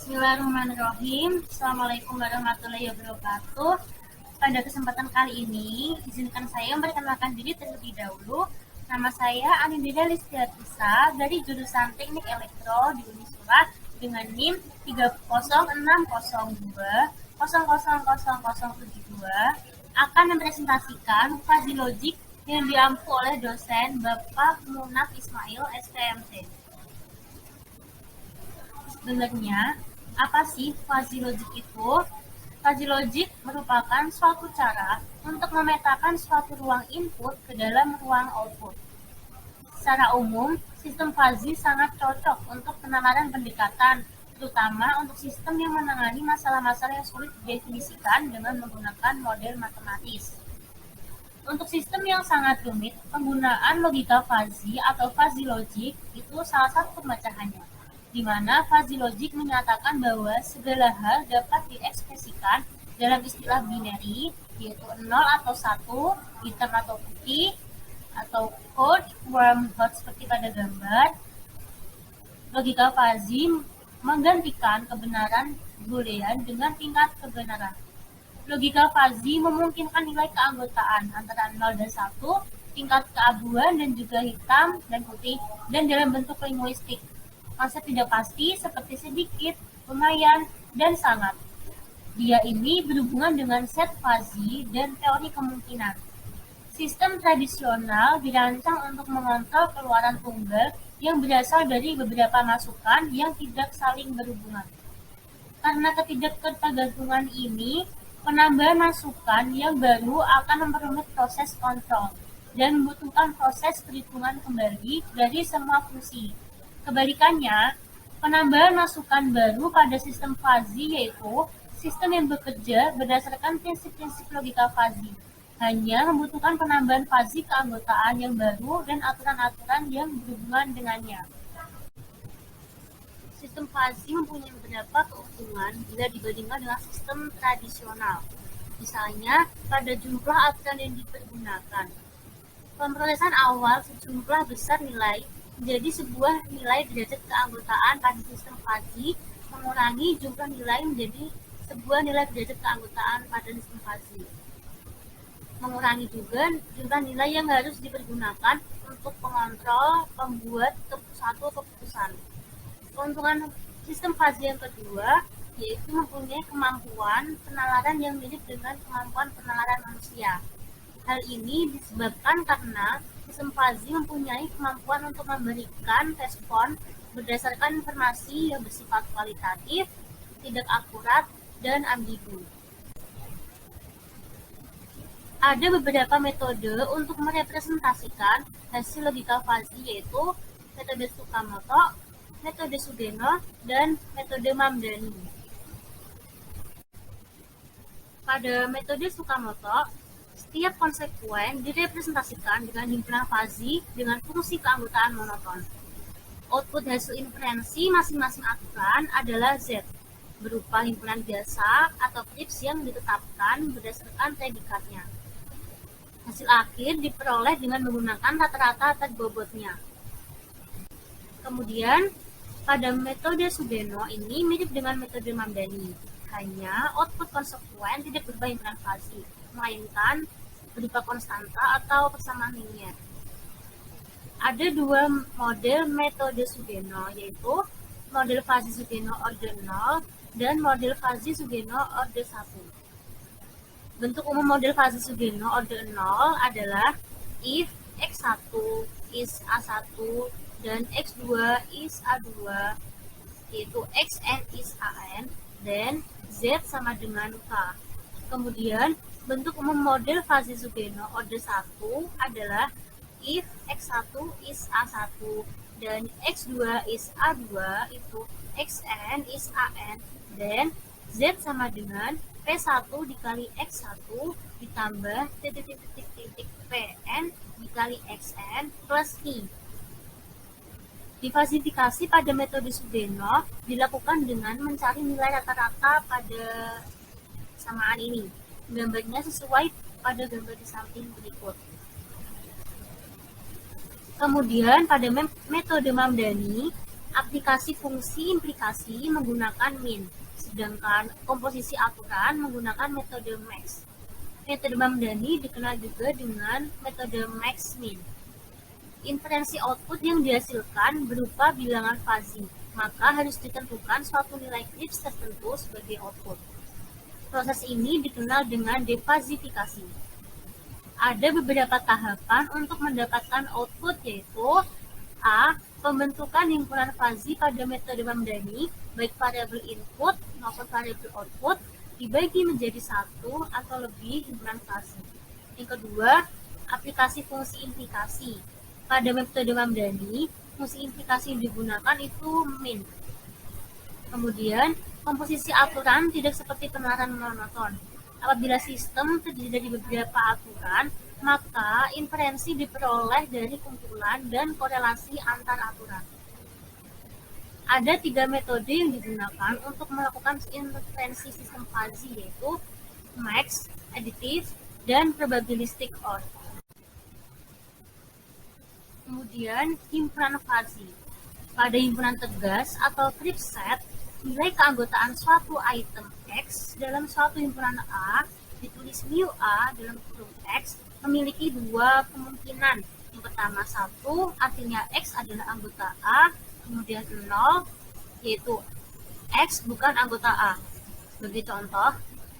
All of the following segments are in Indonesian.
Bismillahirrahmanirrahim. Assalamualaikum warahmatullahi wabarakatuh. Pada kesempatan kali ini, izinkan saya memperkenalkan diri terlebih dahulu. Nama saya Anindita Listiartisa dari jurusan Teknik Elektro di Unisura dengan NIM 30602000072 akan mempresentasikan fuzzy logic yang diampu oleh dosen Bapak Munaf Ismail SPMT. Sebenarnya, apa sih fuzzy logic itu? Fuzzy logic merupakan suatu cara untuk memetakan suatu ruang input ke dalam ruang output. Secara umum, sistem fuzzy sangat cocok untuk penalaran pendekatan, terutama untuk sistem yang menangani masalah-masalah yang sulit didefinisikan dengan menggunakan model matematis. Untuk sistem yang sangat rumit, penggunaan logika fuzzy atau fuzzy logic itu salah satu pemecahannya, di mana fuzzy logic menyatakan bahwa segala hal dapat diekspresikan dalam istilah binary, yaitu 0 atau 1, hitam atau putih, atau cold, warm, hot seperti pada gambar. Logika fuzzy menggantikan kebenaran boolean dengan tingkat kebenaran. Logika fuzzy memungkinkan nilai keanggotaan antara 0 dan 1, tingkat keabuan dan juga hitam dan putih, dan dalam bentuk linguistik. Konsep tidak pasti seperti sedikit, lumayan, dan sangat. Dia ini berhubungan dengan set fuzzy dan teori kemungkinan. Sistem tradisional dirancang untuk mengontrol keluaran tunggal yang berasal dari beberapa masukan yang tidak saling berhubungan. Karena ketidaktergantungan ini, penambahan masukan yang baru akan memperumit proses kontrol dan membutuhkan proses perhitungan kembali dari semua fungsi. Kebalikannya, penambahan masukan baru pada sistem fuzzy yaitu sistem yang bekerja berdasarkan prinsip-prinsip logika fuzzy, hanya membutuhkan penambahan fuzzy keanggotaan yang baru dan aturan-aturan yang berhubungan dengannya. Sistem fuzzy mempunyai beberapa keuntungan bila dibandingkan dengan sistem tradisional. Misalnya, pada jumlah aturan yang dipergunakan. Pemrosesan awal sejumlah besar nilai menjadi sebuah nilai derajat keanggotaan pada sistem fuzzy mengurangi jumlah nilai menjadi sebuah nilai derajat keanggotaan pada sistem fuzzy. Mengurangi juga jumlah nilai yang harus dipergunakan untuk pengontrol pembuat satu keputusan. Keuntungan sistem fuzzy yang kedua yaitu mempunyai kemampuan penalaran yang mirip dengan kemampuan penalaran manusia. Hal ini disebabkan karena sistem fuzzy mempunyai kemampuan untuk memberikan respon berdasarkan informasi yang bersifat kualitatif, tidak akurat, dan ambigu. Ada beberapa metode untuk merepresentasikan hasil logika fuzzy yaitu metode Tsukamoto, metode Sugeno, dan metode Mamdani. Pada metode Tsukamoto, setiap konsekuen direpresentasikan dengan himpunan fuzzy dengan fungsi keanggotaan monoton. Output hasil inferensi masing-masing aturan adalah Z, berupa himpunan biasa atau trips yang ditetapkan berdasarkan predikatnya. Hasil akhir diperoleh dengan menggunakan rata-rata terbobotnya. Kemudian, pada metode Sugeno ini mirip dengan metode Mamdani, hanya output konsekuen tidak berupa himpunan fuzzy, melainkan berupa konstanta atau persamaan linier. Ada dua model metode Sugeno, yaitu model fuzzy Sugeno order 0 dan model fuzzy Sugeno order 1. Bentuk umum model fuzzy Sugeno order 0 adalah if x1 is a1 dan x2 is a2, yaitu xn is an, dan z sama dengan k. Kemudian, bentuk umum model fuzzy Sugeno order 1 adalah if x1 is a1 dan x2 is a2, itu xn is an, dan z sama dengan P1 dikali X1 ditambah titik-titik-titik Pn dikali Xn plus I. Diversifikasi pada metode Sugeno dilakukan dengan mencari nilai rata-rata pada samaan ini. Gambarnya sesuai pada gambar di samping berikut. Kemudian pada metode Mamdani, Aplikasi fungsi implikasi menggunakan min, sedangkan komposisi aturan menggunakan metode max. Metode Mamdani dikenal juga dengan metode max-min. Inferensi output yang dihasilkan berupa bilangan fuzzy, maka harus ditentukan suatu nilai Kripps tertentu sebagai output. Proses ini dikenal dengan defazifikasi. Ada beberapa tahapan untuk mendapatkan output, yaitu A. Pembentukan himpunan fuzzy pada metode Mamdani, baik variabel input maupun variabel output, dibagi menjadi satu atau lebih himpunan fuzzy. Yang kedua, aplikasi fungsi implikasi. Pada metode Mamdani, fungsi implikasi yang digunakan itu min. Kemudian, komposisi aturan tidak seperti penalaran monoton. Apabila sistem terdiri dari beberapa aturan, maka inferensi diperoleh dari kumpulan dan korelasi antar aturan. Ada 3 metode yang digunakan untuk melakukan inferensi sistem fuzzy, yaitu max, additive, dan probabilistic OR. Kemudian, himpunan fuzzy. Pada himpunan tegas atau Kripps set, nilai keanggotaan suatu item X dalam suatu himpunan A ditulis mu A dalam kurung X memiliki dua kemungkinan. Yang pertama 1, artinya X adalah anggota A, kemudian 0, yaitu X bukan anggota A. Sebagai contoh,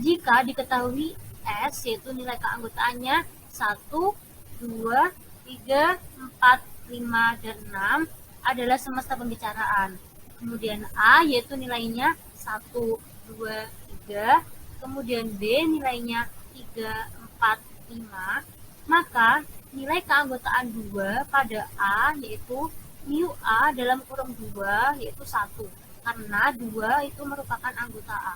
jika diketahui S, yaitu nilai keanggotaannya 1, 2, 3, 4, 5, dan 6 adalah semesta pembicaraan. Kemudian A yaitu nilainya 1, 2, 3, kemudian B nilainya 3, 4, 5, maka nilai keanggotaan 2 pada A yaitu mu A dalam kurung 2 yaitu 1, karena 2 itu merupakan anggota A.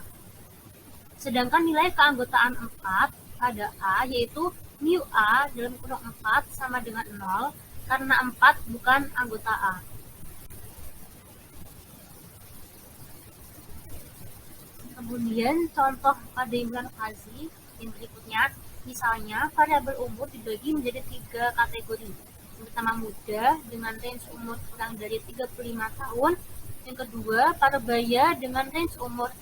Sedangkan nilai keanggotaan 4 pada A yaitu mu A dalam kurung 4 sama dengan 0, karena 4 bukan anggota A. Kemudian contoh pada himpunan fuzzy yang berikutnya, misalnya variabel umur dibagi menjadi 3 kategori. Yang pertama muda dengan range umur kurang dari 35 tahun. Yang kedua parubaya dengan range umur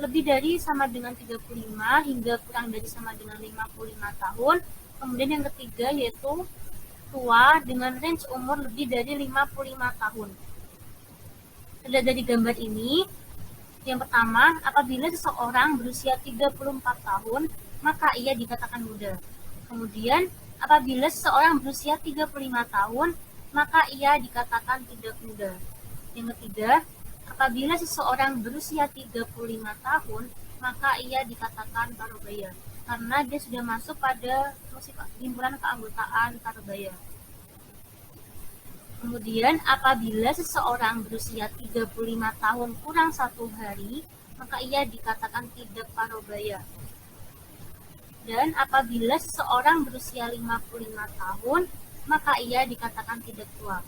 lebih dari sama dengan 35 hingga kurang dari sama dengan 55 tahun. Kemudian yang ketiga yaitu tua dengan range umur lebih dari 55 tahun. Terlihat dari gambar ini, yang pertama, apabila seseorang berusia 34 tahun, maka ia dikatakan muda. Kemudian, apabila seseorang berusia 35 tahun, maka ia dikatakan tidak muda. Yang ketiga, apabila seseorang berusia 35 tahun, maka ia dikatakan parubaya, karena dia sudah masuk pada himpunan keanggotaan parubaya. Kemudian, apabila seseorang berusia 35 tahun kurang 1 hari, maka ia dikatakan tidak parubaya. Dan apabila seseorang berusia 55 tahun, maka ia dikatakan tidak tua.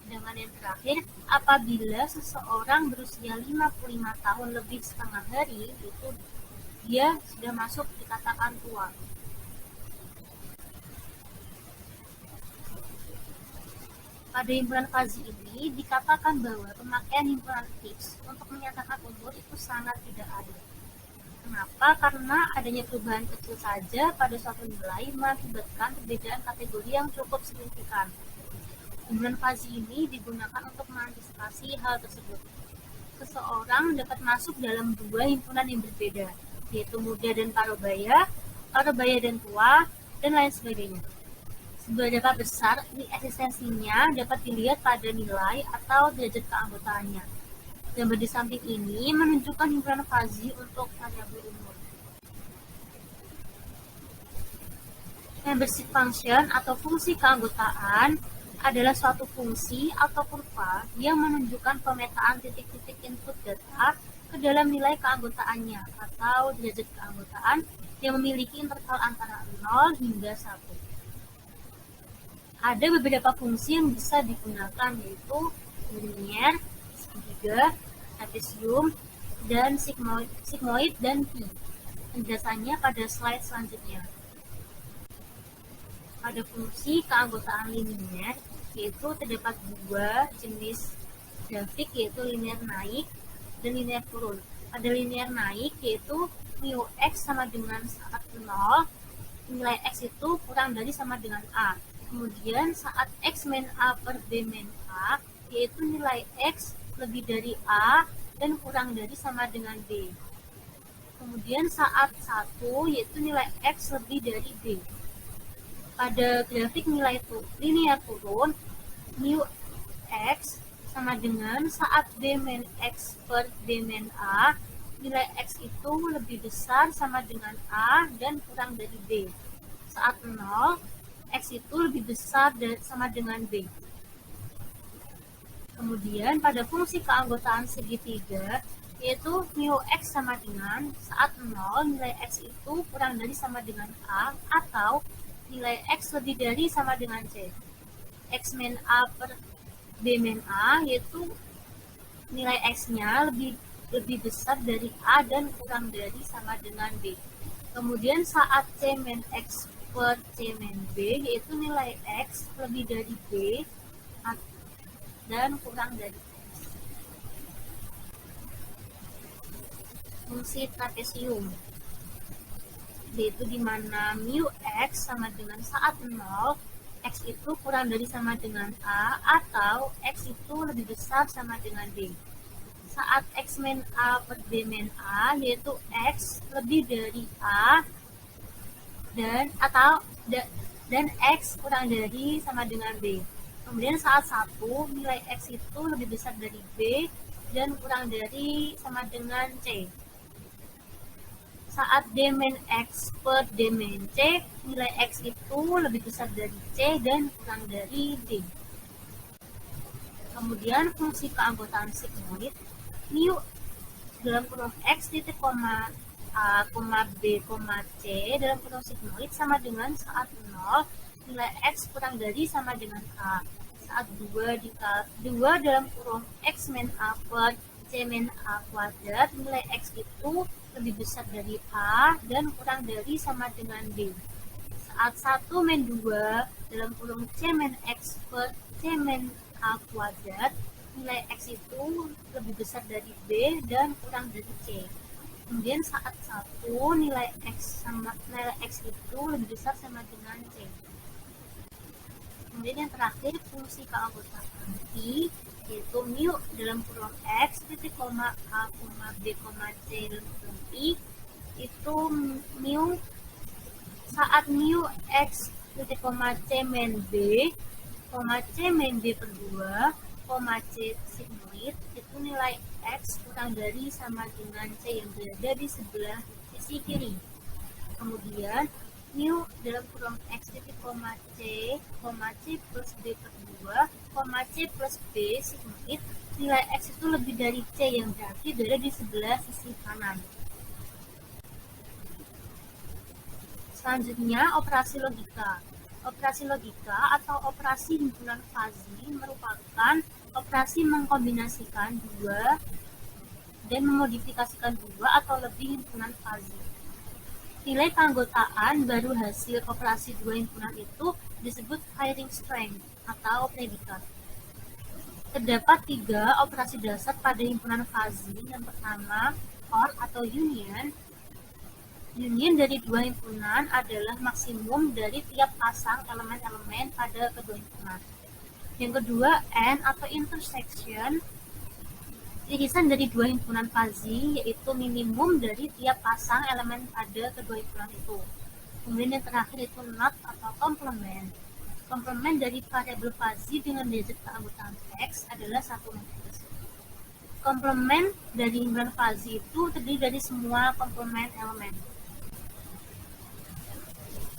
Dengan yang terakhir, apabila seseorang berusia 55 tahun lebih setengah hari, itu dia sudah masuk dikatakan tua. Pada himpunan fuzzy ini dikatakan bahwa pemakaian himpunan Kripps untuk menyatakan umur itu sangat tidak adil. Kenapa? Karena adanya perubahan kecil saja pada suatu nilai mengakibatkan perbedaan kategori yang cukup signifikan. Himpunan fuzzy ini digunakan untuk mengantisipasi hal tersebut. Seseorang dapat masuk dalam dua himpunan yang berbeda, yaitu muda dan parubaya, parubaya dan tua, dan lain sebagainya. Seberapa besar eksistensinya dapat dilihat pada nilai atau derajat keanggotaannya. Gambar di samping ini menunjukkan himpunan fuzzy untuk variabel umur. Membership function atau fungsi keanggotaan adalah suatu fungsi atau kurva yang menunjukkan pemetaan titik-titik input data ke dalam nilai keanggotaannya atau derajat keanggotaan yang memiliki interval antara 0 hingga 1. Ada beberapa fungsi yang bisa digunakan, yaitu linear, segitiga, trapezium, dan sigmoid dan pi. Penjelasannya pada slide selanjutnya. Pada fungsi keanggotaan linear, yaitu terdapat dua jenis grafik, yaitu linear naik dan linear turun. Pada linear naik yaitu mu x sama dengan saat 0, nilai x itu kurang dari sama dengan a. Kemudian saat x min a per b min a, yaitu nilai x lebih dari a dan kurang dari sama dengan b. Kemudian saat 1 yaitu nilai x lebih dari b. Pada grafik nilai linear turun, mu x sama dengan saat b min x per b min a, nilai x itu lebih besar sama dengan a dan kurang dari b. Saat 0, x itu lebih besar sama dengan b. Kemudian pada fungsi keanggotaan segitiga, yaitu mu x sama dengan saat 0, nilai x itu kurang dari sama dengan a, atau nilai x lebih dari sama dengan c. X min a per b min a, yaitu nilai x-nya lebih besar dari a dan kurang dari sama dengan b. Kemudian saat c min x per c min b, yaitu nilai x lebih dari b dan kurang dari x. Fungsi trapesium, yaitu di mana mu x sama dengan saat 0, x itu kurang dari sama dengan a, atau x itu lebih besar sama dengan b. Saat x min a per b min a, yaitu x lebih dari a dan x kurang dari sama dengan b. Kemudian saat 1, nilai x itu lebih besar dari b dan kurang dari sama dengan c. Saat d min x per d min c, nilai x itu lebih besar dari c dan kurang dari d. Kemudian fungsi keanggotaan sigmoid, mu dalam kurung x titik koma a, b, c dalam kurung sigmoid sama dengan saat 0, nilai x kurang dari sama dengan a. Saat 2 dalam kurung x min a per c min a kuadrat, nilai x itu lebih besar dari a dan kurang dari sama dengan b. Saat 1 min 2 dalam kurung c min x per c min a kuadrat, nilai x itu lebih besar dari b dan kurang dari c. Kemudian saat 1, nilai x itu lebih besar sama dengan c. Kemudian yang terakhir, fungsi keanggotaan P, yaitu mu dalam kurung x titik koma a, b, c dalam kurung I, itu mu saat mu x titik koma c min b, c min b per 2, c sigmoid, itu nilai x kurang dari sama dengan c yang berada di sebelah sisi kiri. Kemudian mu dalam kurung x titik c plus b per 2, c plus b sigmoid, nilai x itu lebih dari c yang berarti berada di sebelah sisi kanan. Selanjutnya, operasi logika. Operasi logika atau operasi himpunan fazi merupakan operasi mengkombinasikan dua dan memodifikasikan dua atau lebih himpunan fazi. Nilai keanggotaan baru hasil operasi dua himpunan itu disebut pairing strength atau predikat. Terdapat 3 operasi dasar pada himpunan fazi. Yang pertama, OR atau union. Union dari dua himpunan adalah maksimum dari tiap pasang elemen-elemen pada kedua himpunan. Yang kedua, AND atau intersection. Irisan dari dua himpunan fazi, yaitu minimum dari tiap pasang elemen pada kedua himpunan itu. Kemudian yang terakhir itu NOT atau komplement. Komplement dari variabel fazi dengan derajat keanggotaan X adalah 1/. Komplement dari himpunan fazi itu terdiri dari semua komplement elemen.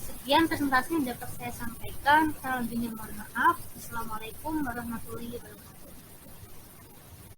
Sekian presentasi yang dapat saya sampaikan. Kurang lebihnya mohon maaf. Assalamualaikum warahmatullahi wabarakatuh.